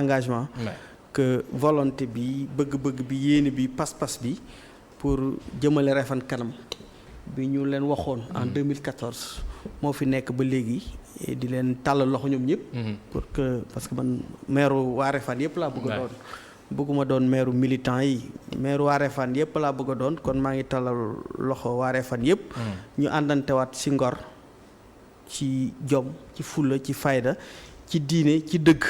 engagement que volonté bi bëgg-bëgg bi yéene bi pas-pas bi pour jëmale Refane kanam bi ñu leen waxoon en 2014 moo fi nekk ba léegi di leen tàllal loxo ñoom ñëpp parce que man maire waa Refane yëpp laa bëgg a doon bëgguma doon maire militant yi maire waa Refane yëpp laa bëgg a doon kon maa ngi tàllal loxo waa Refane yëpp ñu àndantewaat ci ngor ci jom ci fulla ci fayda ci diine ci dëgg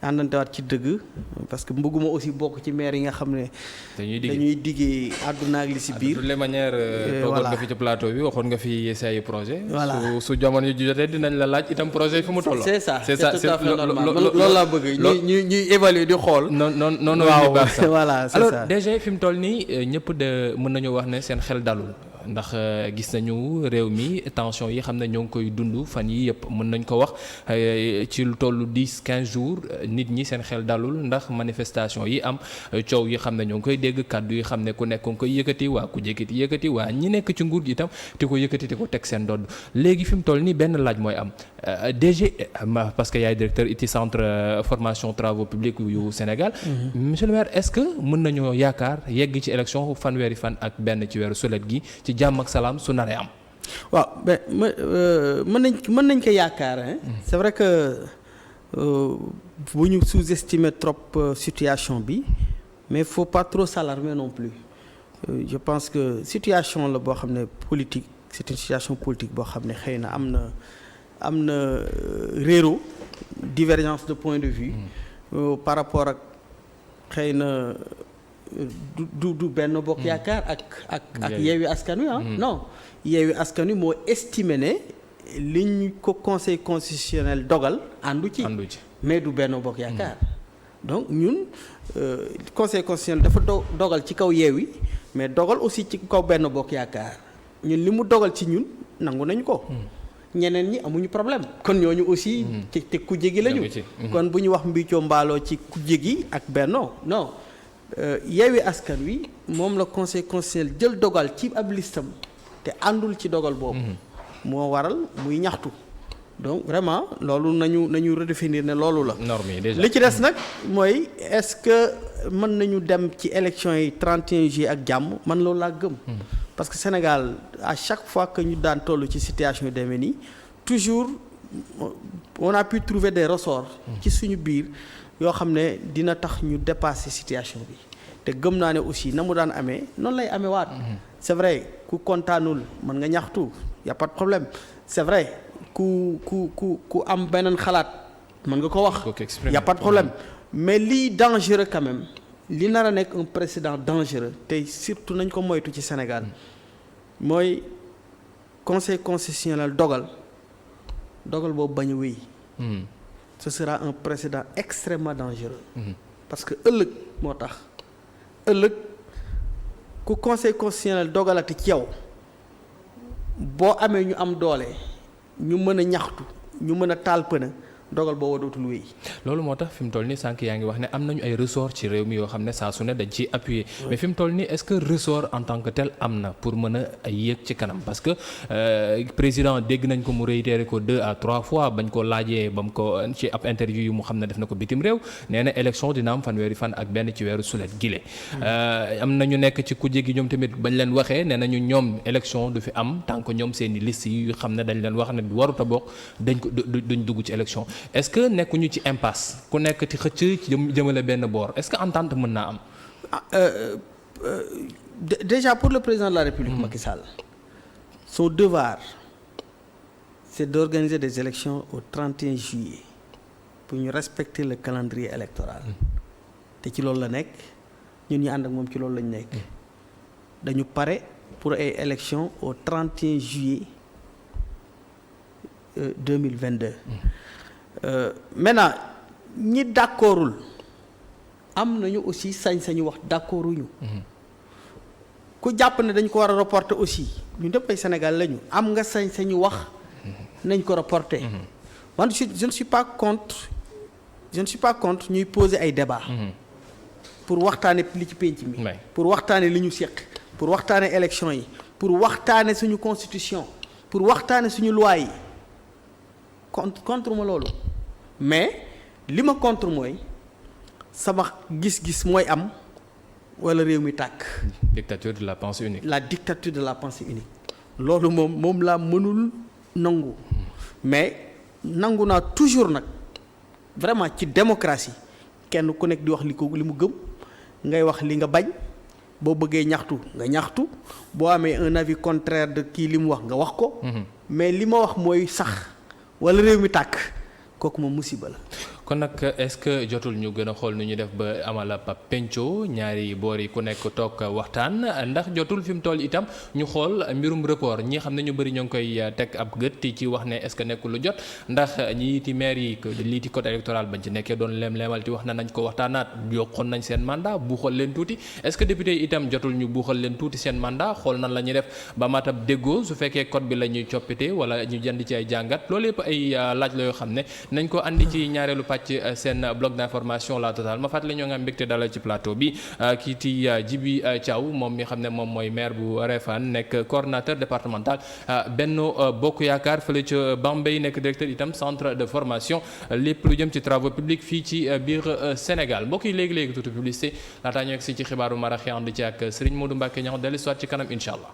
àndantewaat ci dëgg parce que bëgguma aussi bokk ci maire yi nga xam ne dañuy diggee àdduna ak li si biir de toutes les manières toogoon nga fi ci plateau bi waxoon nga fi say projet voilà su jamono yu jotee dinañ la laaj itam projet yi fu mu toll c'est ça tout à fait normal loolu laa bëgg ñuy évaluer di xool noonu waaw baax sax voilà c'est alors ça déjà fi mu toll nii ñëpp de mën nañu wax ne seen xel dalul ndax gis nañu réew mi tension yi xam ne ñoo ngi koy dund fan yi yëpp mën nañ ko wax ci lu tollu 10-15 jours nit ñi seen xel dalul ndax manifestation yi am coow yi xam ne ñoo ngi koy dégg kàddu yi xam ne ku nekk nga koy yëkkati waa ku yëkkati waa ñi nekk ci nguur gi itam te ko yëkkati te ko teg seen dodd léegi fi mu toll nii benn laaj mooy am DG parce que yaay directeur IT centre formation travaux publics yu Sénégal monsieur le maire est-ce que mën nañoo yaakaar yegg ci élection fanweeri fan ak benn ci weeru sulet gi ci jàmm ak salaam su naree am. waaw mais mën nañ ko yaakaar hein. C'est vrai que bu ñu sous-estimer trop situation bi mais faut pas trop s'alarmer non plus je pense que situation la boo xam ne politique c'est une situation politique boo xam ne xëy na am na réero divergence de point de vue par rapport ak xëy na du benn bokk yaakaar ak Yewwi Askan Wi non Yewwi Askan Wi moo estimé ne li ñu ko conseil constitutionnel dogal àndu ci mais du benn bokk yaakaar donc ñun conseil constitutionnel dafa dogal ci kaw Yewwi mais dogal aussi ci kaw benn bokk yaakaar ñun li mu dogal ci ñun nangu nañu ko ñeneen ñi amuñu problème kon ñooñu aussi te kujje gi lañu kon bu ñu wax mbiccoo mbaaloo ci kujje gi ak Benno non Yewwi Askan Wi moom la conseil constitutionnel jël dogal ci ab listam te àndul ci dogal boobu moo waral muy ñaxtu donc vraiment loolu nañu redéfinir ne loolu la norme yi déjà li ci des nag mooy est-ce que mën nañu dem ci élection yi 31 juillet ak jàmm man loolu laa gëm parce que Sénégal à chaque fois que ñu daan toll ci situation yu demee nii toujours on a pu trouver des ressorts ci suñu biir yoo xam ne dina tax ñu dépasser situation bi te gëm naa ne aussi na mu daan amee noonu lay amee waat c'est vrai ku kontaanul mën nga ñaxtu y a pas de problème c'est vrai ku am beneen xalaat mën nga ko wax y a pas de problème mais lii dangereux quand même li nar a nekk un précédent dangereux te surtout nañ ko moytu ci Sénégal mooy conseil constitutionnel dogal boobu bañ a wéy ce sera un précédent extrêmement dangereux parce que ëllëg moo tax ëllëg ku conseil constitutionnel dogalati ci yow boo amee ñu am doole ñu mën a ñaxtu ñu mën a taal pëna dogal boobu dootul wéy. loolu moo tax fi mu toll nii sànq yaa ngi wax ne am nañu ay ressort ci réew mi yoo xam ne saa su ne dañ ciy appuyer mais fi mu toll nii est-ce que ressort en tant que tel am na pour mën a yéeg ci kanam parce que président dégg nañ ko mu réitéré ko 2 à 3 fois bañ ko laajee ba mu ko ci ab interview yu mu xam ne def na ko bitim réew nee na élection dina am fanweeri fan ak benn ci weeru sulet gile. am na ñu nekk ci kujje gi ñoom tamit bañ leen waxee nee nañu ñoom élection du fi am tant que ñoom seen i liste yi xam ne dañ leen wax ne warut a bokk duñ dugg ci élection. est-ce que nekkuñu ci impasse ku nekk ci xëcc ci jëmale benn boor est-ce que entente mën naa am. Déjà pour le président de la République Macky Sall son devoir c'est d'organiser des élections au 31 juillet pour ñu respecter le calendrier électoral te ci loolu la nekk ñun ñu ànd ak moom ci loolu lañu nekk dañu pare pour ay élections au 31 juillet 2022. Maintenant ñi d'accordul am nañu aussi sañ-sañu wax d'accorduñu ku jàpp ne dañ ko war a reporter aussi ñu ñëpp ay Sénégal lañu am nga sañ-sañu wax nañ ko reporter man je ne suis pas contre ñuy poser ay débats pour waxtaane li ci penc mi pour waxtaane li ñu seq pour waxtaane élection yi pour waxtaane suñu constitution pour waxtaane suñu loi yi contre ma loolu mais li ma contre mooy sama gis-gis mooy am wala réew mi tàkk. dictature de la pensée unique. la dictature de la pensée unique. loolu moom laa mënul nangu mais nangu naa toujours nag vraiment ci démocratie kenn ku nekk di wax li mu gëm ngay wax li nga bañ boo bëggee ñaxtu nga ñaxtu boo amee un avis contraire de kii li mu wax nga wax ko. mais li ma wax mooy sax wala réew mi tàkk kooku moom musiba la. kon nag est-ce que jotul ñu gën a xool nu ñu def ba amal ab penco ñaari boor yi ku nekk toog waxtaan ndax jotul fi mu toll itam ñu xool mbirum report ñi xam ne ñu bëri ñoo ngi koy teg ab gët ci wax ne est-ce que nekkul lu jot ndax ñi ti maire yi lii ti code électoral bañ ci nekkee doon leem-leemal ti wax na nañ ko waxtaanaat yokkoon nañ seen mandat buuxal leen tuuti est-ce que député yi itam jotul ñu buuxal leen tuuti seen mandat xool nan la ñuy def ba matab déggoo su fekkee code bi la ñuy coppite wala ñu jënd ci ay jàngat loolu yëpp ay laaj la yoo xam ne nañ ko andi ci ñaareelu ci seen bloc d'information la totale ma fàttali ñoo nga am mbégte dalal ci plateau bi kii ti Djibi Thiaw moom mi xam ne moom mooy maire bu Réfane nekk coordonnateur départemental Benno Bokk Yaakaar fële ca Bambey nekk directeur itam centre de formation lépp lu jëm ci travaux publics fii ci biir Sénégal mbokk yi léegi-léegi tuuti publicité laataa ñu egg si ci xibaaru maraxi ànd ci ak Serigne Modou Mbacké ñax dellu soit ci kanam incha allah.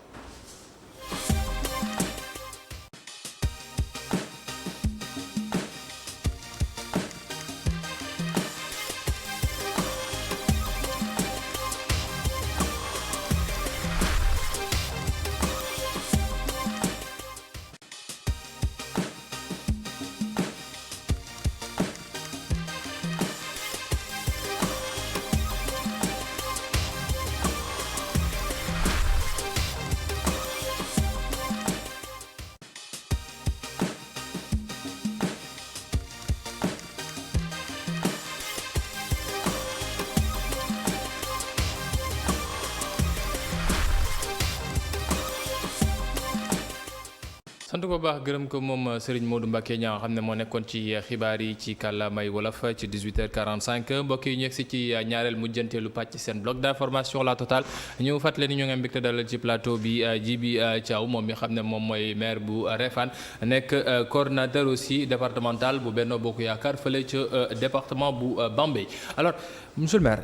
sant ko baax gërëm ko moom Serigne Modou Mbacké ñaa xam ne moo nekkoon ci xibaar yi ci kàllaamay wolof ci 18h45 mbokk yi ñu egsi ci ñaareel mujjanteelu pàcc seen bloc d'information la totale ñu fàttali ni ñoo ngi mbégte dalal ci plateau bi Djibi Thiaw moom mi xam ne moom mooy maire bu Réfane nekk coordonnateur aussi départemental bu Benno Bokk Yaakaar fële ca département bu Bambey alors monsieur le maire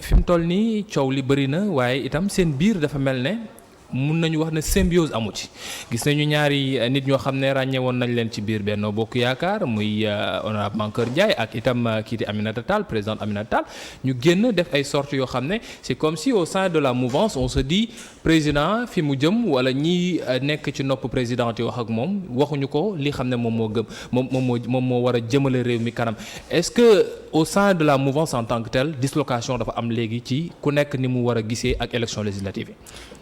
fi mu toll nii coow li bëri na waaye itam seen biir dafa mel ne mun nañu wax ne symbiose amu ci gis nañu ñaari nit ñoo xam ne ràññee woon nañ leen ci biir Benno Bokk Yaakaar muy honorable Mankeur Ndiaye ak itam kii di Aminata Tall présidente Aminata Tall ñu génn def ay sorties yoo xam ne c'est comme si au sein de la mouvance on se dit président fi mu jëm wala ñi nekk ci nopp président yi wax ak moom waxuñu ko li xam ne moom moo gëm moom moo war a jëmale réew mi kanam est-ce que au sein de la mouvance en tant que telle dislocation dafa am léegi ci ku nekk ni mu war a gisee ak élection législative yi.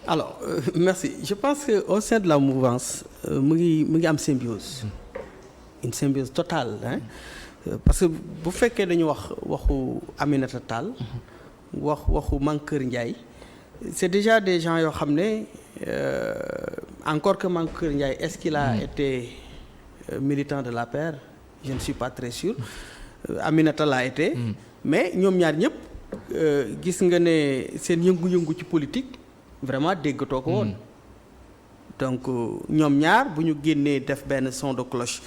Alors merci je pense que au sein de la mouvance mu ngi am symbiose une symbiose totale hein parce que bu fekkee dañu waxu Aminata Tall waxu Mankeur Ndiaye c'est déjà des gens yoo xam ne encore que Mankeur Ndiaye est-ce qu'il a été militant de l'APR je ne suis pas très sûr Aminata l'a été mais ñoom ñaar ñëpp gis nga ne seen yëngu-yëngu ci politique vraiment déggatoo ko woon donc ñoom ñaar bu ñu génnee def benn son de cloche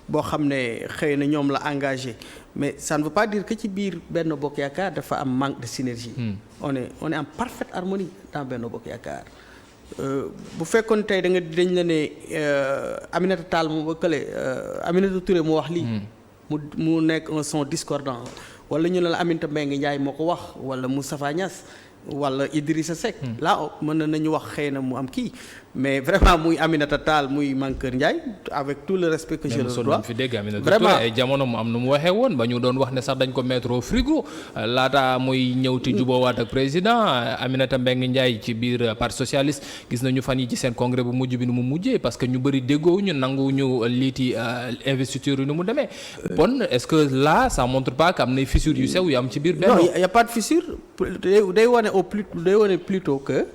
boo xam ne xëy na ñoom la engagé mais ça ne veut pas dire que ci biir Benno Bokk Yaakaar dafa am manque de synergie on est en parfaite harmonie dans Benno Bokk Yaakaar bu fekkoon tey dañ la ne Aminata Tall mu kële Aminata Touré moo wax lii mu nekk un son discordant wala ñu ne la Aminata Mbengue Ndiaye moo ko wax wala Moustapha Niasse wala Idrissa Seck là mën nañu wax xëy na mu am kii mais vraiment muy Aminata Tall muy Mankeur Ndiaye avec tout le respect que je leur dois fi dégg vraiment ay jamono mu am nu mu waxee woon ba ñu doon wax ne sax dañ ko mettre au frigo laata muy ñëw ti juboowaat ak président Aminata Mbengue Ndiaye ci biir parti socialiste gis nañu fan yi ci seen congrès bu mujj bi nu mu mujjee parce que ñu bëri déggoo ñu nangu ñu liiti investiture yi nu mu demee bon est-ce que là ça montre pas que am na fissure yu sew yu am ci biir benn non y a pas de fissure day wane plutôt que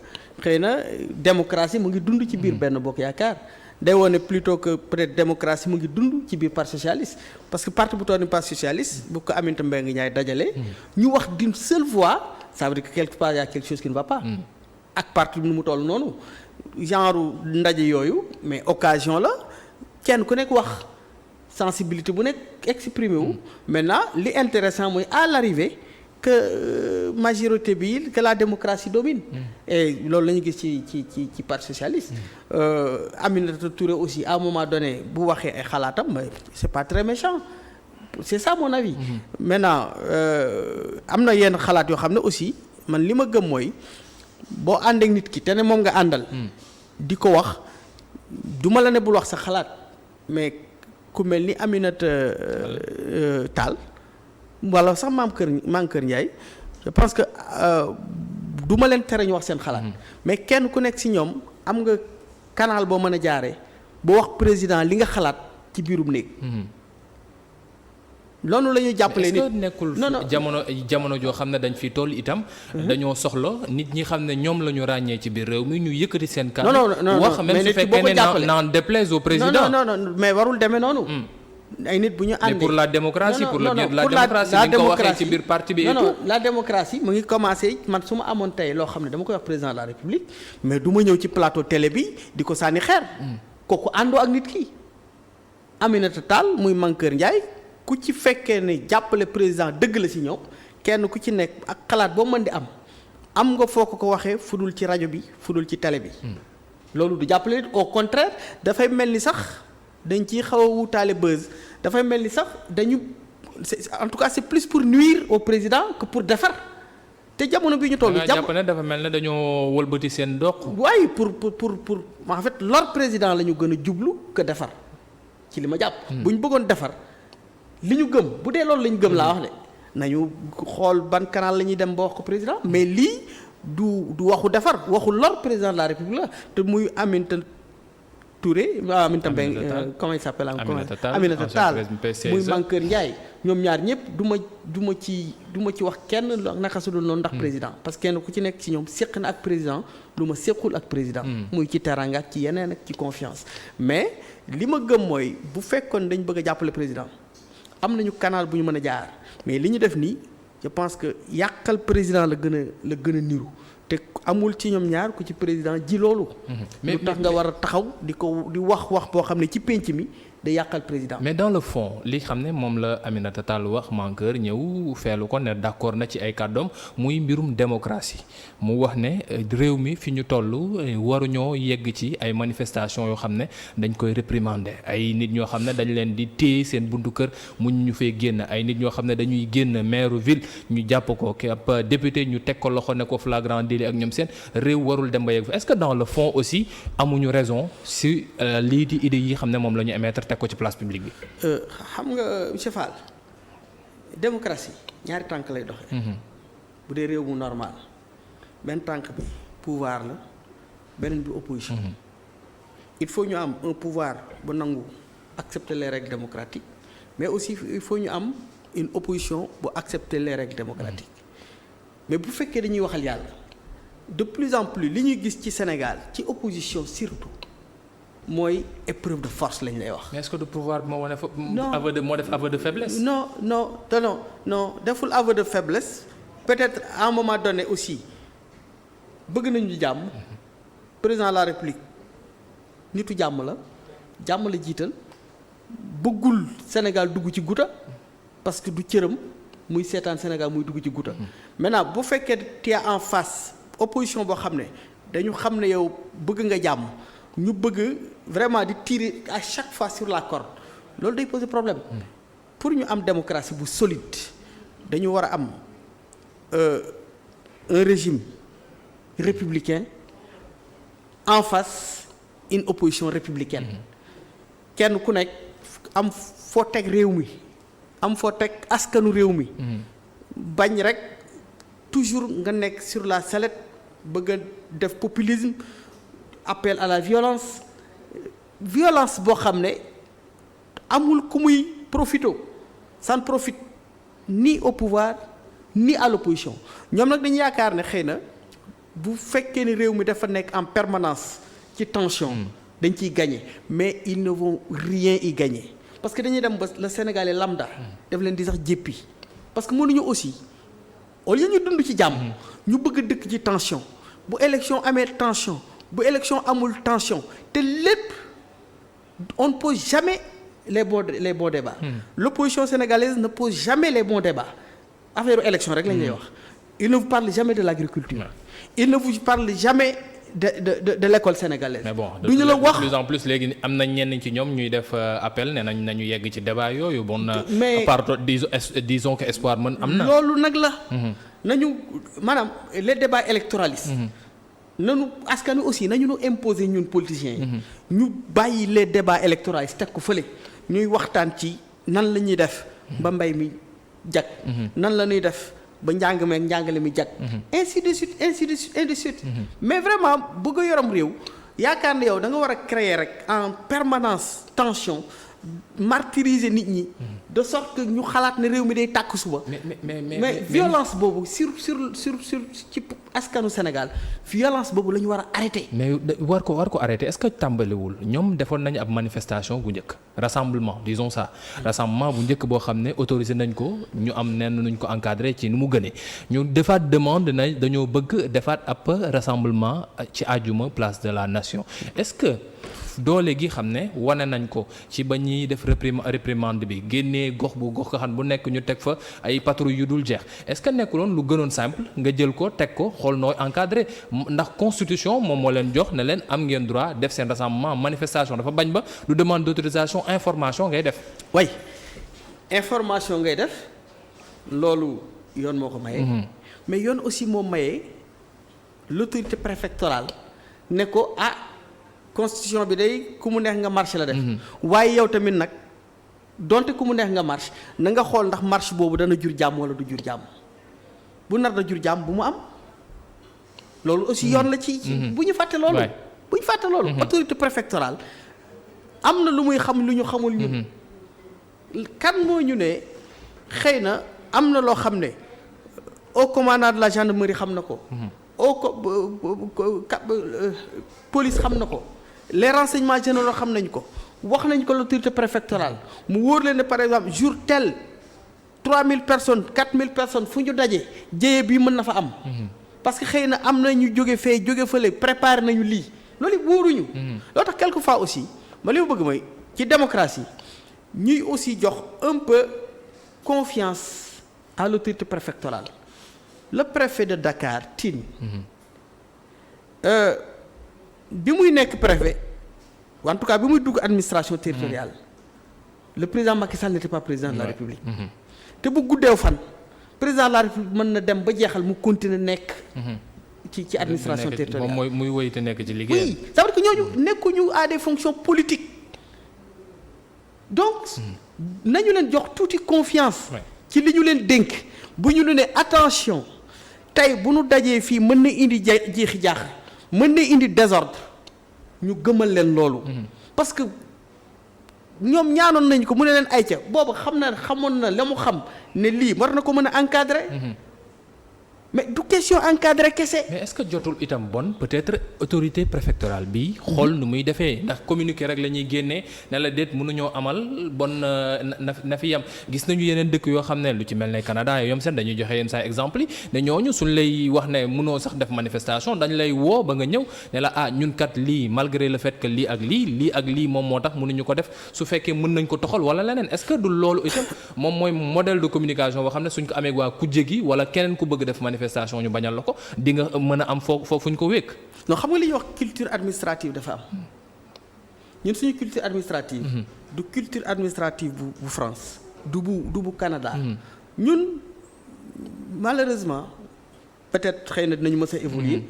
xëy na démocratie mu ngi dund ci biir Benno Bokk Yaakaar day wane plutôt que peut-être démocratie mu ngi dund ci biir parti socialiste parce que parti bu toll ni parti socialiste bu ko Aminata Mbengue Ndiaye dajale ñu wax d'une seule voix ça veut dire que quelque part y a quelque chose qui ne va pas ak parti bi nu mu toll noonu genre ndaje yooyu mais occasion la kenn ku nekk wax sensibilité bu nekk exprimer wu maintenant li intéressant mooy à l'arrivée que majorité bi que la démocratie domine. Et loolu la ñu gis ci parti socialiste. Aminata Touré aussi à un moment donné bu waxee ay xalaatam mais c'est pas très méchant c'est ça mon avis. Maintenant am na yenn xalaat yoo xam ne aussi man li ma gëm mooy boo ànd ak nit ki te ne moom nga àndal. di ko wax du ma la ne bul wax sa xalaat mais ku mel ni Aminata Tall. wala sax maam Kër Ndiaye je pense que du ma leen tere ñu wax seen xalaat. mais kenn ku nekk ci ñoom am nga canal boo mën a jaaree boo wax président li nga xalaat ci biirum néeg. loolu la ñuy jàppalee nit. est-ce que nekkul jamono joo xam ne dañ fi toll itam. dañoo soxla nit ñi xam ne ñoom la ñu ràññee ci biir réew mi ñu yëkkati seen kàddu. non wax même su fekkee ne n'en déplaise au président. non mais warul demee noonu. ay nit bu ñu àndee mais pour la démocratie pour le bien de la démocratie ni nga ko waxee ci biir parti bi et tout. la démocratie mu ngi commencé man su ma amoon tey loo xam ne dama koy wax président de la république mais du ma ñëw ci plateau télé bi di ko sànni xeer. kooku àndoo ak nit ki. Aminata Tall muy Mankeur Ndiaye ku ci fekkee ne jàppale président dëgg la si ñëw kenn ku ci nekk ak xalaat boo mën di am nga foo ko waxee fudul ci rajo bi fudul ci télé bi. loolu du jàppale nit au contraire dafay mel ni sax. dañ ciy xaw a wutaale buzz dafay mel ni sax dañu en tout cas c'est plus pour nuire au président que pour defar te jamono bi ñu toll. jàpp ne dafa mel ne dañoo wëlbati seen dox. waaye pour en fait lor président la ñu gën a jublu que defar ci li ma jàpp. bu ñu bëggoon defar li ñu gëm bu dee loolu la ñu gëm laa wax de nañu xool ban canal la ñuy dem ba wax ko président mais lii du waxu defar waxu lor président de la république la te muy Aminata Touré Aminata Mbengue comment il s'appelle encore Aminata Tall muy Mankeur Ndiaye ñoom ñaar ñëpp du ma ci wax kenn naka su dul noonu ndax président parce que kenn ku ci nekk ci ñoom séq na ak président lu ma séqul ak président muy ci teranga ak ci yeneen ak ci confiance mais li ma gëm mooy bu fekkoon dañ bëgg a jàppale président am nañu canal bu ñu mën a jaar mais li ñu def nii je pense que yàqal président la gën a niru te amul ci ñoom ñaar ku ci président ji loolu. lu tax nga war a taxaw di wax boo xam ne ci pénc mi da yàqal président. mais dans le fond li xam ne moom la Aminata Tall wax Mankeur ñëw feelu ko ne d'accord na ci ay kàddoom muy mbirum démocratie mu wax ne réew mi fi ñu toll waruñoo yegg ci ay manifestations yoo xam ne dañ koy réprimander ay nit ñoo xam ne dañ leen di téye seen buntu kër mu ñu fee génn ay nit ñoo xam ne dañuy génn maire ville ñu jàpp ko ki ab député ñu teg ko loxo ne ko flagrant délit ak ñoom seen réew warul dem ba yegg fa est-ce que dans le fond aussi amuñu raison si lii di idées yi xam ne moom la ñu émettre teg ko ci place publique bi. xam nga monsieur Fall démocratie ñaari tànk lay doxee. bu dee réew mu normal benn tànk bi pouvoir la beneen bi opposition. il faut ñu am un pouvoir bu nangu accepter les règles démocratiques mais aussi il faut ñu am une opposition bu accepter les règles démocratiques mais bu fekkee dañuy waxal yàlla de plus en plus li ñuy gis ci Sénégal ci opposition surtout. mooy épreuve de force lañ lay wax. mais est-ce que du pouvoir moo wane fa. moo def aveu de faiblesse. non deful aveu de faiblesse peut-être à un moment donné aussi bëgg nañu jàmm président de la République nitu jàmm la jiital bëggul Sénégal dugg ci guta parce que du cëram muy seetaan Sénégal muy dugg ci guta maintenant bu fekkee tu es en face opposition boo xam ne dañu xam ne yow bëgg nga jàmm. ñu bëgg vraiment di tirer à chaque fois sur la corde loolu day poser problème pour ñu am démocratie bu solide dañu war a am un régime républicain en face une opposition républicaine kenn ku nekk am foo teg réew mi am foo teg askanu réew mi bañ rek toujours nga nekk sur la sellette bëgg a def populisme appel à la violence boo xam ne amul ku muy profito ça ne profite ni au pouvoir ni à l'opposition ñoom nag dañu yaakaar ne xëy na bu fekkee ni réew mi dafa nekk en permanence ci tension dañ ciy gagner mais ils ne vont rien y gagner parce que dañuy dem ba le Sénégalais lambda daf leen di sax jéppi parce que mënuñu aussi au lieu ñu dund ci jàmm ñu bëgg a dëkk ci tension bu élection amee tension bu élection amul tension te lépp on ne pose jamais les bons débats. L'opposition sénégalaise ne pose jamais les bons débats affaire élection rek lañ lay wax. Il ne vous parle jamais de l'agriculture. Il ne vous parle jamais de l'école sénégalaise. mais bon duñu la wax de plus en plus léegi am na ñenn ci ñoom ñuy def appel ne nañu yegg ci débat yooyu bon. mais disons que espoir mën am na. loolu nag la. nañu maanaam les débats électoralistes. nanu askan wi aussi nañu nu imposer ñun politiciens yi. ñu bàyyi les débats électoralistes teg ko fële ñuy waxtaan ci nan la ñuy def. ba mbay mi jag. nan la ñuy def. ba njàngale mi jag. ainsi de suite ainsi de suite. mais vraiment bëgg a yoram réew yaakaar ne yow da nga war a créer rek en permanence tension martyriser nit ñi. de sorte que ñu xalaat ne réew mi day tàkk suba. mais violence boobu sur ci askanu Sénégal violence boobu la ñu war a arrêter. mais war ko arrêter est-ce que tàmbaliwul ñoom defoon nañu ab manifestation bu njëkk rassemblement disons ça. rassemblement bu njëkk boo xam ne autorisé nañ ko ñu am nenn nuñ ko encadré ci nu mu gënee ñu defaat demande na dañoo bëgg defaat ab rassemblement ci àjjuma place de la nation est-ce que. doole gi xam ne wane nañ ko ci ba ñuy def réprimande bi génnee gox nga xam bu nekk ñu teg fa ay patrouille yu dul jeex est-ce que nekkuloon lu gënoon simple nga jël ko teg ko xool nooy encadré ndax constitution moom moo leen jox ne leen am ngeen droit def seen rassemblement manifestation dafa bañ ba du demande d'autorisation information ngay def. way information ngay def loolu yoon moo ko maye. mais yoon aussi moo maye l'autorité préfectorale ne ko constitution bi day ku mu neex nga marche la def. waaye yow tamit nag donte ku mu neex nga marche na nga xool ndax marche boobu dana jur jàmm wala du jur jàmm bu nar na jur jàmm bu mu am loolu aussi yoon la ci. bu ñu fàtte loolu. bu ñu fàtte loolu. autorité préfectorale am na lu muy xam lu ñu xamul ñun. kan moo ñu ne xëy na am na loo xam ne au commandant de la gendarmerie xam na ko. police xam na ko. les renseignements généraux xam nañ ko wax nañ ko l'autorité préfectorale mu wóor leen ne par exemple jour tel 3000 personnes 4000 personnes fu ñu daje jéye bii mën na fa am. parce que xëy na am na ñu jóge fee jóge fële préparer nañu lii loolu wóoruñu. loo tax quelquefois aussi ma li ma bëgg mooy ci démocratie ñuy aussi jox un peu confiance à l'autorité préfectorale le préfet de Dakar Tine. bi muy nekk préfet en tout cas bi muy dugg administration territoriale le président Macky Sall n'était pas président de la République. te bu guddeew fan président de la République mën na dem ba jeexal mu continuer nekk. ci administration territoriale moom muy wéy te nekk ci liggéey. oui ça veut dire que ñooñu nekkuñu à des fonctions politiques donc nañu leen jox tuuti confiance. ci li ñu leen dénk bu ñu ne attention tey bu ñu dajee fii mën na indi jeexi jaax. mën na indi désordre ñu gëmal leen loolu. parce que ñoom ñaanoon nañ ko mu ne leen ay ca boobu xamoon na la mu xam ne lii war na ko mën a encadrer. mais du question encadré kese. mais est-ce que jotul itam bon peut-être autorité préfectorale bi xool nu muy defee ndax communiqué rek la ñuy génnee ne la déet mënuñoo amal bon na fi yam gis nañu yeneen dëkk yoo xam ne lu ci mel ne Canada yom seen dañuy joxe yenn saa exemple yi ne ñooñu suñ lay wax ne mënoo sax def manifestation dañ lay woo ba nga ñëw ne la ñun kat lii malgré le fait que lii ak lii moom moo tax mënuñu ko def su fekkee mën nañ ko toxal wala leneen est-ce que du loolu itam moom mooy modèle de communication boo xam ne suñ ko amee waa kujje gi wala keneen ku bëgg def manifestation ñu bañal la ko di nga mën a am foofu fu ñu ko wékk. non xam nga li ñuy wax culture administrative dafa am ñun suñu culture administrative. du culture administrative bu France du bu Canada. ñun malheureusement peut-être xëy na dinañu mës a évoluer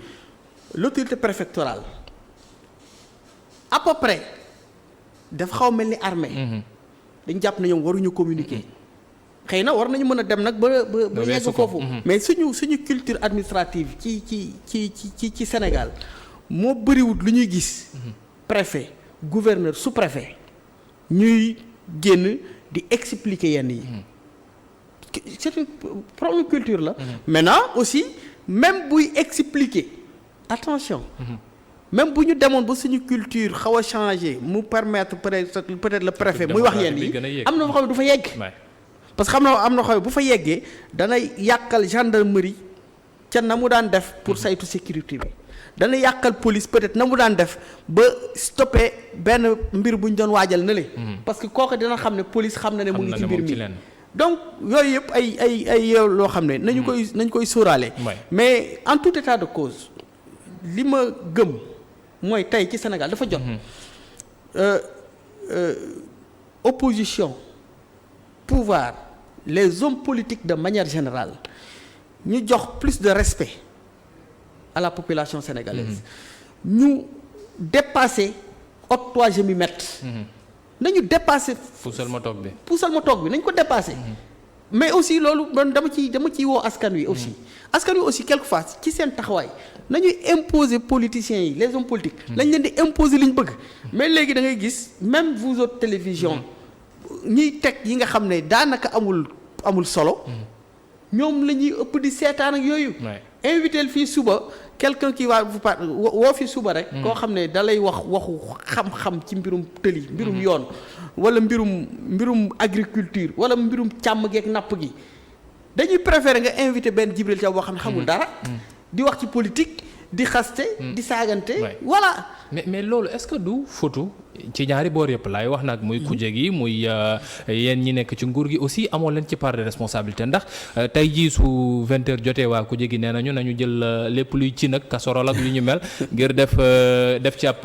l'autorité préfectorale à peu près dafa xaw mel ni armée. dañu jàpp ne ñoom waruñu communiquer. xëy na war nañu mën a dem nag ba yegg foofu mais suñu culture administrative ci Sénégal moo bëriwut lu ñuy gis préfet gouverneur sous-préfet ñuy génn di expliquer yenn yi c'est une problème culture la maintenant aussi même buy expliquer attention même bu ñu demoon ba suñu culture xaw a changer mu permettre peut-être le préfet muy wax yenn yi am na loo xam ne du fa yegg parce que xam na am na xaw bu fa yeggee danay yàqal gendarmerie ca na mu daan def pour saytu sécurité bi dana yàqal police peut-être na mu daan def ba stopper benn mbir bu ñu doon waajal na le parce que kooku dina xam ne police xam na ne mu ngi ci mbir mi donc yooyu yëpp ay loo xam ne nañu koy sóoraale. mais en tout état de cause li ma gëm mooy tey ci Sénégal dafa jot. Opposition pouvoir les hommes politiques de manière générale ñu jox plus de respect à la population sénégalaise. ñu dépasser octroi mi mètre. nañu dépasser. puusal ma toog bi nañ ko dépasser. mais aussi loolu man dama ciy woo askan wi aussi. askan wi aussi quelquefois ci seen taxawaay nañuy imposer politiciens yi les hommes politiques. lañ leen di imposer li ñu bëgg. mais léegi da ngay gis même vous autres télévision ñiy teg yi nga xam ne daanaka amul solo. ñoom la ñuy ëpp di seetaan ak yooyu. invité fii suba quelqu'un qui va vous parler woo fi suba rek. koo xam ne da lay waxu xam-xam ci mbirum tëli. mbirum yoon wala mbirum agriculture wala mbirum càmm geeg napp gi dañuy préférer nga invité benn Djibril Thiaw boo xam ne xamul dara. di wax ci politique di xaste. di saagante. voilà. mais loolu est-ce que du photo ci ñaari boor yëpp laay wax nag muy kuje gi muy yéen ñi nekk ci nguur gi aussi amoon leen ci part de responsabilité ndax tey jii su 20h jotee waa kuje gi nee nañu jël lépp luy ci nag casserole ak yu ñu mel ngir def ci ab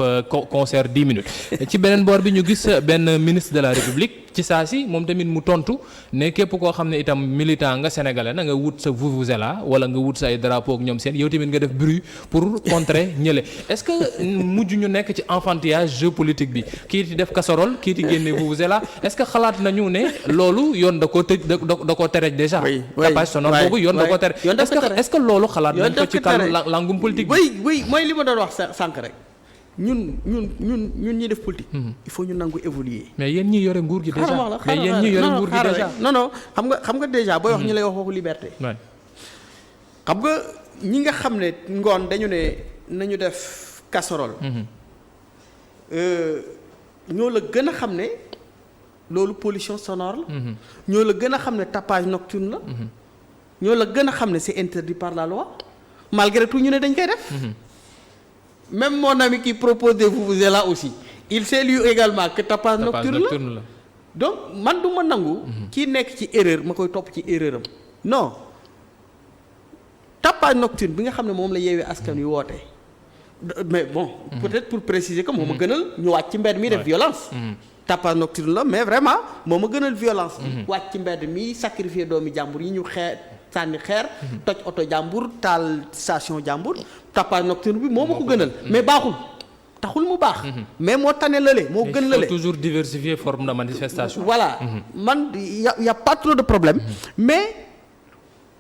concert 10 minutes ci beneen boor bi ñu gis benn ministre de la République ci saa si moom tamit mu tontu ne képp koo xam ne itam militant nga sénégalais na nga wut sa vuvuzela wala nga wut sa ay drapeau ak ñoom seen yow tamit nga def bruit pour contrer ñële est-ce que mujj ñu nekk ci enfantillage jeu politique bi kii di def casserole kii di génne vuvuzela est-ce que xalaat nañu ne loolu yoon da koo tëj da koo tere déjà. tapage sonore boobu yoon da koo tere. est-ce que loolu xalaat nañ ko ci kàllu langum politique bi. oui mooy li ma doon wax sànq rek. ñun ñi def politique. il faut ñu nangu évoluer. mais yéen ñi yore nguur gi déjà mais yéen ñi yore nguur gi déjà. non xam nga déjà booy wax ñu lay wax waxu liberté. xam nga ñi nga xam ne ngoon dañu ne nañu def casserole. ñoo la gën a xam ne loolu pollution sonore la. ñoo la gën a xam ne tapage nocturne la. ñoo la gën a xam ne c'est interdit par la loi malgré tout ñu ne dañ koy def. même mon ami qui propose des vuvuzelas aussi il sait lui également que tapage nocturne la donc man du ma nangu. kii nekk ci erreur ma koy topp ci erreur am non tapage nocturne bi nga xam ne moom la yeewee askan wi woote. mais bon peut-être pour préciser que moo ma gënal ñu wàcc ci mbedd mi def violence. tapage nocturne la mais vraiment moo ma gënal violence. wàcc ci mbedd mi sacrifier doomi jàmbur yi ñu sànni xeer. toj oto jàmbur taal station jàmbur. tapage nocturne bi moo ma ko gënal. mais baaxul taxul mu baax. mais moo tane lële moo gën lële. il faut toujours diversifier forme de manifestation. voilà man y a pas trop de problème. mais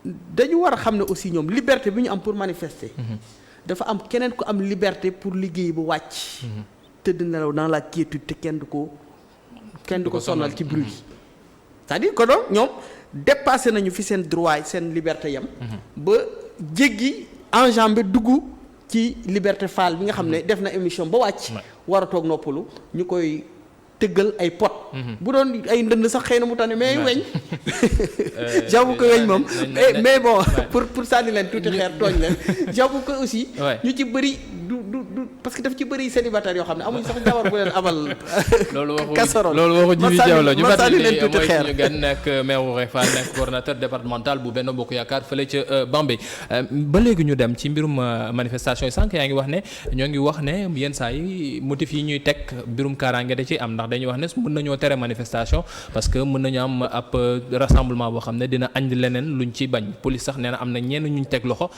dañu war a xam ne aussi ñoom liberté bi ñu am pour manifester. dafa am keneen ku am liberté pour liggéey bu wàcc. tëdd nelaw dans la quiétude te kenn du ko sonal ci bruit. c'est-à-dire que donc ñoom dépassé nañu fi seen droit seen liberté yam. ba jéggi enjambé dugg ci liberté Fall bi nga xam ne def na émission ba wàcc. war a toog noppalu ñu koy tëggal ay pot. bu doon ay ndënd sax xëy na mu tane mais weñ. j'avoue que weñ moom. mais bon pour sànni leen tuuti xeer tooñ leen. j'avoue que aussi. ñu ci bëri du parce que daf ci bëri célibataire yoo xam ne amuñ sax jabar bu leen abal. casserole loolu waxu Djibi Diaw la ñu sànni leen tuuti xeer ñu gan nekk maire Houreye Fall nekk coordonnateur départemental bu Benno Bokk Yaakaar fële ca Bambey ba léegi ñu dem ci mbirum manifestation yi sànq yaa ngi wax ne ñoo ngi wax ne yenn saa yi motif yi ñuy teg mbirum kaaraange da ci am ndax dañuy wax ne mën nañoo tere manifestation parce que mën nañu am ab rassemblement boo xam ne dina andi leneen luñ ci bañ police sax nee na am na ñenn ñu teg loxo.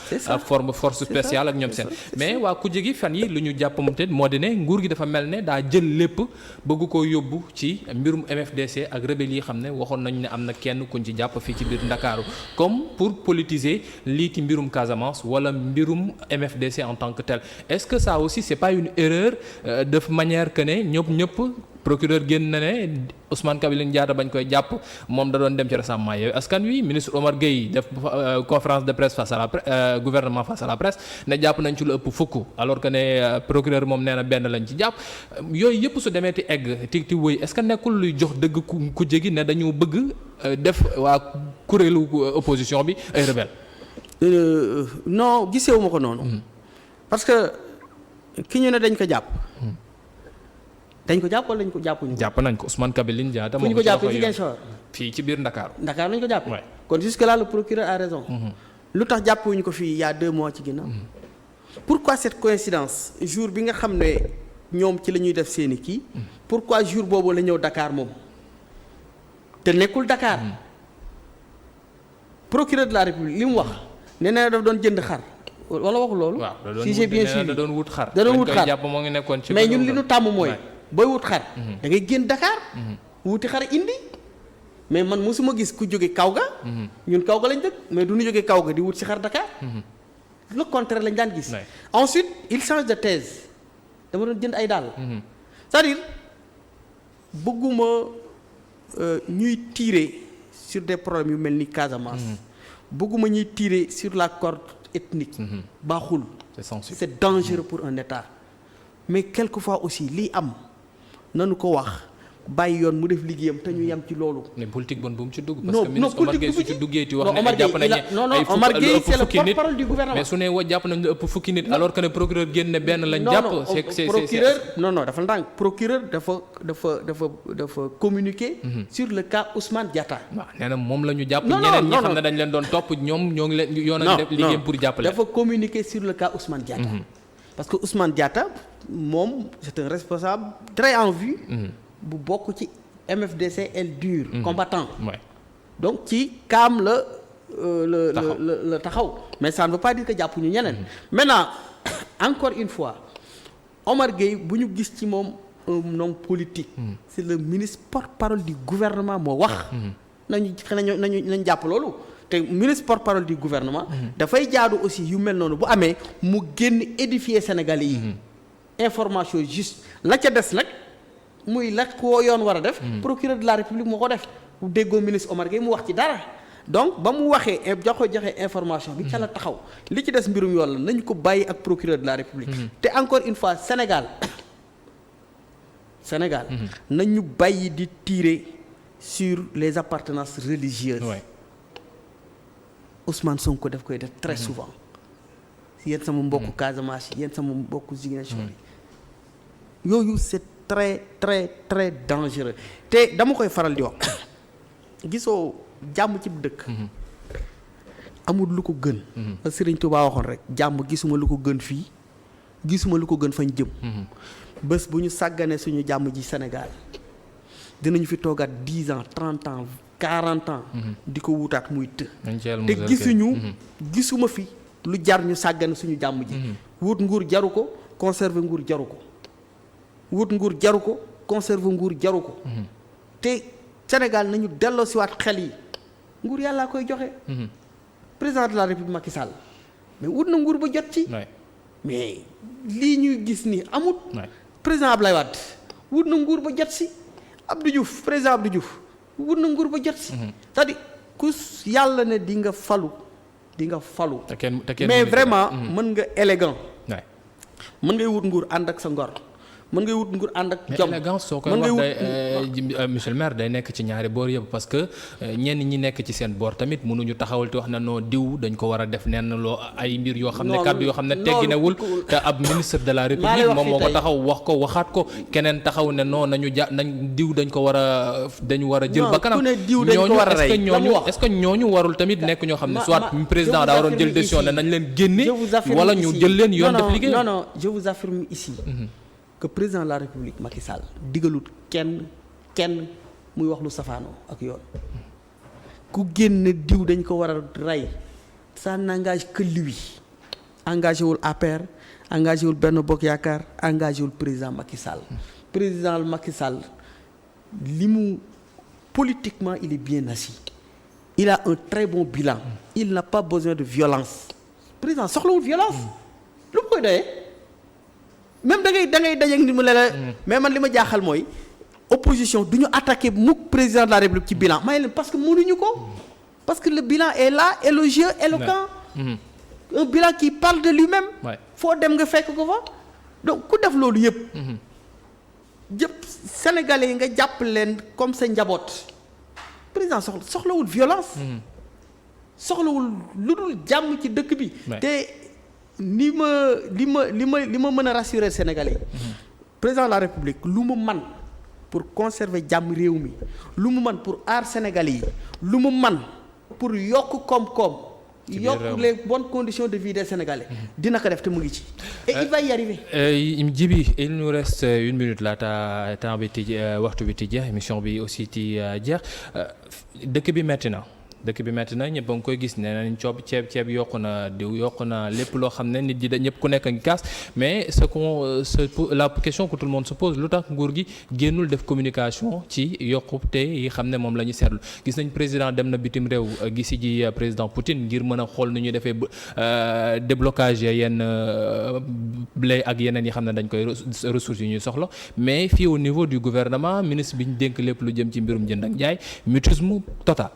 force spéciale ak ñoom seen. mais waa ku jegi fan yi lu ñu jàpp moom te moo di ne nguur gi dafa mel ne daa jël lépp bëgg koo yóbbu ci mbirum MFDC ak rebelle yi xam ne waxoon nañu ne am na kenn kuñ ci jàpp fii ci biir Ndakaaru comme pour politiser lii ci mbirum Casamance wala mbirum MFDC en tant que tel est-ce que ça aussi c'est pas une erreur de manière que ne ñëpp procureur génn na ne Ousmane Kabiline Diatta bañ koy jàpp moom da doon dem ci rassemblement Yewwi Askan Wi ministre Omar Gueye def conférence de presse face à la gouvernement face à la presse ne jàpp nañ ci lu ëpp fukk alors que ne procureur moom nee na benn lañ ci jàpp yooyu yëpp su demee ti egg ti wëy est-ce que nekkul luy jox dëgg ku jégi ne dañu bëgg def waa kuréelu opposition bi ay rebelle. non gisewuma ko noonu. parce que ki ñu ne dañ ko jàpp. dañ ko jàpp wala dañ ko jàppuñu. jàpp nañ ko Ousmane Kabiline Diatta. fu ñu ko jàppee Ziguinchor fii ci biir Dakar. Dakar lañ ko jàppee. kon jusque là le procureur a raison. lu tax jàppuñu ko fii il y a 2 mois ci ginnaaw. pourquoi cette coïncidence jour bi nga xam ne ñoom ci la ñuy def seeni kii. pourquoi jour boobu la ñëw Dakar moom. te nekkul Dakar. procureur de la République li mu wax. nee na daf doon jënd xar. wala waxu loolu. waaw si j'ai bien suivi da doon wut xar. da doon wut xar jàpp moo ngi nekkoon ci mais ñun li ñu tàmm mooy. booy wut xar. da ngay génn Dakar. wuti xar indi. mais man mosuma gis ku jóge kaw ga. ñun kaw ga lañ dëkk mais du ñu jóge kaw ga di wut si xar Dakar. le contraire lañ daan gis. ensuite il change de thèse. dama doon jënd ay dàll. c'est-à-dire bëgguma ñuy tirer sur des problèmes yu mel ni Casamance. bëgguma ñuy tirer sur la corde ethnique. baaxul. c'est dangereux pour un État. mais quelquefois aussi lii am nanu ko wax bàyyi yoon mu def liggéeyam te ñu yem ci loolu. mais politique bon bu mu ci dugg. parce que ministre Omar Gueye su ci duggee ti wax ne jàpp nañ ne Omar Gueye c'est le porte-parole du gouvernement. mais su ne wa jàpp nañ lu ëpp fukki nit. alors que ne procureur génne benn lañ jàpp. c'est procureur non dafa ndànk procureur dafa communiquer. sur le cas Ousmane Diatta. waaw nee na moom la ñu jàpp. ñeneen ñi xam ne dañ leen doon topp ñoom ñoo ngi leen yoon a def liggéeyam pour jàppale. dafa communiquer sur le cas Ousmane Diatta. parce que Ousmane Diatta moom c'est un responsable très en vue. bu bokk ci MFDC El Dur. combattant. donc ci kaam la taxaw. mais ça ne veut pas dire que jàppuñu ñeneen. maintenant encore une fois Omar Gueye bu ñu gis ci moom un homme politique. c'est le ministre porte-parole du gouvernement moo wax. nañu jàpp loolu. te ministre porte-parole du gouvernement. dafay jaadu aussi yu mel noonu bu amee mu génn édifier Sénégalais yi. information juste la ca des nag muy la koo yoon war a def. procureur de la République moo ko def. bu déggoo ministre Omar Gueye mu wax ci dara. donc ba mu waxee joxe information bi ca la taxaw li ci des mbirum yoon la nañ ko bàyyi ak procureur de la République. te encore une fois Sénégal nañu bàyyi di tirer sur les appartenances religieuses. Ousmane Sonko daf koy def très souvent. yéen sama mbokku Casamance yéen sama mbokku Ziguinchor yooyu c'est très très très dangereux te dama koy faral di wax gisoo jàmm ci dëkk. amul lu ko gën. Serigne Touba waxoon rek jàmm gisuma lu ko gën fii gisuma lu ko gën fañ jëm. bés bu ñu sàgganee suñu jàmm ji Sénégal dinañu fi toogaat 10 ans 30 ans 40 ans. di ko wutaat muy të. te gisuma fi lu jar ñu sàggane suñu jàmm ji. wut nguur jaru ko conserver nguur jaru ko. wut nguur jaru ko conserver nguur jaru ko. te Sénégal nañu delloo si waat xel yi nguur yàllaa koy joxe. président de la République Macky Sall mais wut na nguur ba jot ci. mais lii ñuy gis ni amut. président Abdoulaye Wade wut na nguur ba jot si. Abdou Diouf président Abdou Diouf wut na nguur ba jot si. c'est-à-dire ku yàlla ne di nga falu. mais vraiment mën nga élégant. mën ngay wut nguur ànd ak sa ngor. mën ngay wut nguur ànd ak jom élégance soo koy wax day monsieur le maire day nekk ci ñaari boor yëpp parce que ñenn ñi nekk ci seen boor tamit mënuñu taxawal te wax na noo diw dañ ko war a def nenn loo ay mbir yoo xam ne kàddu yoo xam ne tegginewul te ab ministre de la république moom moo ko taxaw wax ko waxaat ko keneen taxaw ne non nañ diw dañ ko war a jël ba kanam ñooñu est-ce que ñooñu warul tamit nekk ñoo xam ne soit président daa waroon jël décision ne nañ leen génne wala ñu jël leen yoon def liggéey. non je vous affirme ici que président de la République Macky Sall digalut kenn muy wax lu safaanoo ak yoon ku génne diw dañ ko war a rey ça n'engage que lui engagé wul APR engagé wul Benno Bokk Yaakaar engagé wul président Macky Sall. président Macky Sall li mu politiquement il est bien assis il a un très bon bilan il n'a pas besoin de violence président soxlawul violence lu mu koy doyee. même da ngay dajeeg ni mu la mais man li ma jaaxal mooy opposition du ñu attaqué mukk président de la République ci bilan may leen parce que mënuñu ko parce que le bilan est là élogieux éloquent un bilan qui parle de lui-même foo dem nga fekk ko fa donc ku def loolu yëpp sénégalais yi nga jàpp leen comme sa njaboot président soxlawul violence soxlawul lu dul jàmm ci dëkk bi te li ma mën a rassurer Sénégalais président de la République lu mu man pour conserver jàmm réew mi lu mu man pour aar Sénégalais yi lu mu man pour yokk koom-koom yokk les bonnes conditions de vie des Sénégalais dina ko def te mu ngi ci et il va y arriver. Djibi il nous reste 1 minute laata temps bi ti waxtu bi ti jeex émission bi aussi ti jeex dëkk bi metti na ñëpp a ngi koy gis nee nañ ceeb yokku na diw yokku na lépp loo xam ne nit ñi da ñëpp ku nekk a ngi kaas mais la question que tout le monde se pose lu tax nguur gi génnul def communication ci yokkute yi xam ne moom la ñu seetlu gis nañ président dem na bitim réew gisi ji président Poutine ngir mën a xool nu ñuy defee déblocage yenn blé ak yeneen yi xam ne dañ koy ressources yi ñuy soxla mais fii au niveau du gouvernement ministre bi ñu dénk lépp lu jëm ci mbirum jënd ak jaay mutisme total.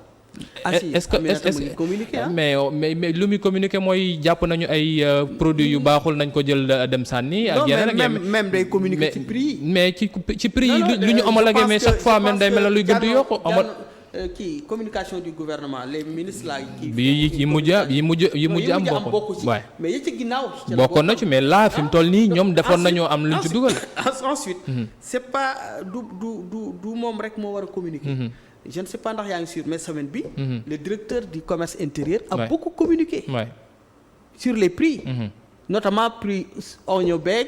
Est-ce que mais lu muy communiqué mooy jàpp nañu ay produits yu baaxul nañ ko jël dem sànni. ak yeneen ak même day communiqué ci prix. mais ci prix yi lu ñu homologué mais chaque fois même day mel ne luy gën di yokku. kii communication du gouvernement les ministres là. yi mujj am bokku ci mais yi ci ginnaaw. bokkoon na ci mais là fi mu toll nii ñoom defoon nañoo am luñ ci dugal. ensuite c'est pas du moom rek moo war a communiquer. Je ne sais pas ndax yaa ngi sûr mais semaine bi le directeur du commerce intérieur a beaucoup communiqué sur les prix notamment prix oignon beeg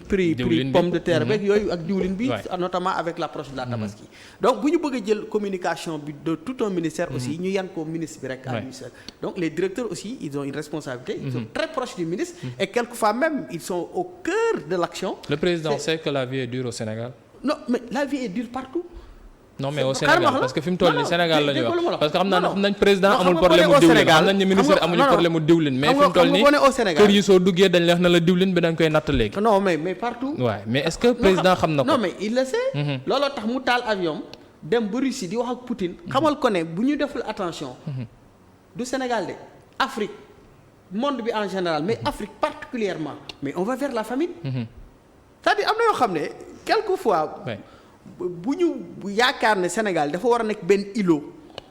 prix pomme de terre beeg yooyu ak diwlin bi notamment avec l'approche de la tabaski donc bu ñu bëgg a jël communication bi de tout un ministère aussi ñu yan ko ministre bi rek à lui seul donc les directeurs aussi ils ont une responsabilité ils sont très proches du ministre et quelquefois même ils sont au cœur de l'action. Le président sait que la vie est dure au Sénégal. Non mais la vie est dure partout. Non mais au Sénégal parce que fi mu toll nii Sénégal la ñuy wax parce que xam nañ président amul problème mu diwlin xam nañ ne ministre amuñu problème mu diwlin mais fi mu toll nii kër yi soo duggee dañ la wax na la diwlin bi dañ koy natt léegi. Non mais partout. waaw mais est-ce que président xam na ko. Non mais il le sait. looloo tax mu taal avion dem ba Russie di wax ak Poutine xamal ko ne bu ñu deful attention. du Sénégal de Afrique monde bi en général mais Afrique particulièrement mais on va vers la famine. c'est-à-dire am na yoo xam ne quelquefois. bu ñu yaakaar ne Sénégal dafa war a nekk benn îlot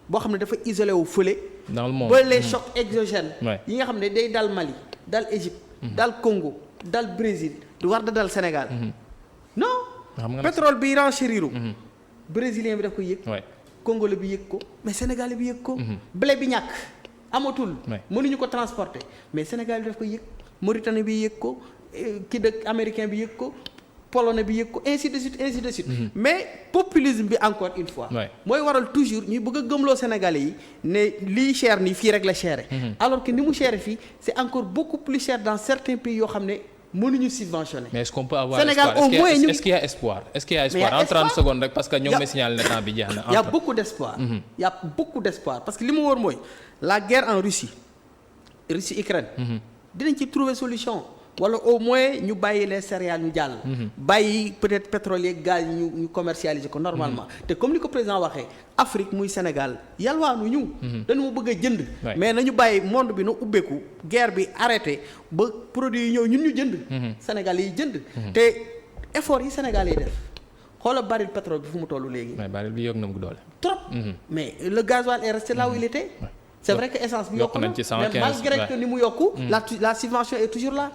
boo xam ne dafa isolé wu fële. dans le monde ba les chocs exogènes. yi nga xam ne day dal Mali dal Égypte. dal Congo dal Brésil du war da dal Sénégal. non pétrole bi renchériru brésilien bi daf ko yëg. congolais bi yëg ko mais sénégalais bi yëg ko. blé bi ñàkk amatul. mënuñu ko transporter mais sénégalais bi daf ko yëg mauritanien bi yëg ko kii dëkk américain bi yëg ko. polonais bi yëg ko ainsi de suite mais populisme bi encore une fois mooy waral toujours ñuy bëgg a gëmloo Sénégalais yi ne lii cher nii fii rek la chéré alors que ni mu chéré fii c'est encore beaucoup plus cher dans certains pays yoo xam ne mënuñu subventionner. Mais est-ce qu'on peut avoir Sénégal espoir? Au moins Est-ce qu'il y a espoir? Est-ce qu'il y a espoir en 30 secondes rek parce que ñoom may signalé ne temps bi jeex na. Il y a beaucoup d'espoir. Il y a beaucoup d'espoir parce que li mu wóor mooy la guerre en Russie Ukraine dinañ ci trouver solution. wala au moins ñu bàyyi les céréales ñu jàll. bàyyi peut-être pétrole yeeg gaz yi ñu commercialiser ko normalement. te comme ni ko président waxee Afrique muy Sénégal yalwaanu ñu. dañu bëgg a jënd. mais nañu bàyyi monde bi na ubbeeku guerre bi arrêté ba produit yi ñëw ñun ñu jënd. Sénégal yi jënd. te effort yi Sénégal yi def xoolal baril pétrole bi fu mu toll léegi. mais baril bi yokk na mu doole. trop mais le gasoil est resté là où il était. c'est vrai que essence bi yokku na mais malgré que ni mu yokku. la subvention est toujours là.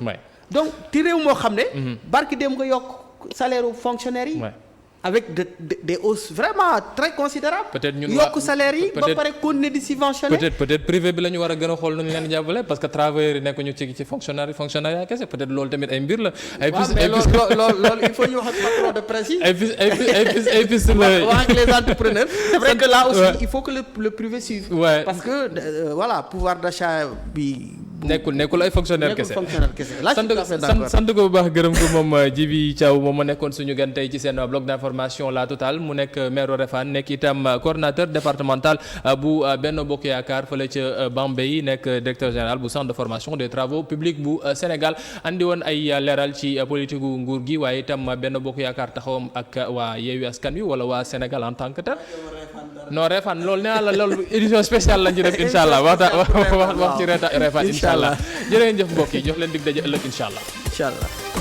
donc ci réew moo xam ne. barki dem nga yokk salaire u fonctionnaires yi. avec des hausses vraiment très considérables. peut-être ñun yokk salaire yi ba pare continuer di subventionner. peut-être privé bi la ñu war a gën a xool nu ñu leen jàppale parce que travailleurs yi nekkuñu ci fonctionnaire kese peut-être loolu tamit ay mbir la. ay piste mais loolu il faut ñu wax ak patron de presse yi. ay piste la wax ak les entrepreneurs. c'est vrai que là aussi il faut que le privé suive. parce que voilà pouvoir d'achat bi. nekkul ay fonctionnaire kese d'accord sant ko bu baax gërëm ko moom Djibi Thiaw moom ma nekkoon suñu gan tey ci seen bloc d'information La Totale mu nekk maire Réfane nekk itam coordonnateur départemental bu Benno Bokk Yaakaar fële ca Bambey nekk directeur général bu centre de formation des travaux publics bu Sénégal andi woon ay leeral ci politique gu nguur gi waaye itam Benno Bokk Yaakaar taxawam ak waa Yewwi Askan Wi wala waa Sénégal en tant que tel non Réfane loolu nee naa la loolu édition spéciale lañ ci def incha allah wax ci Réfane incha allah jërë ngeen jëf mbokk yi jox leen dig daje ëllëg incha allah.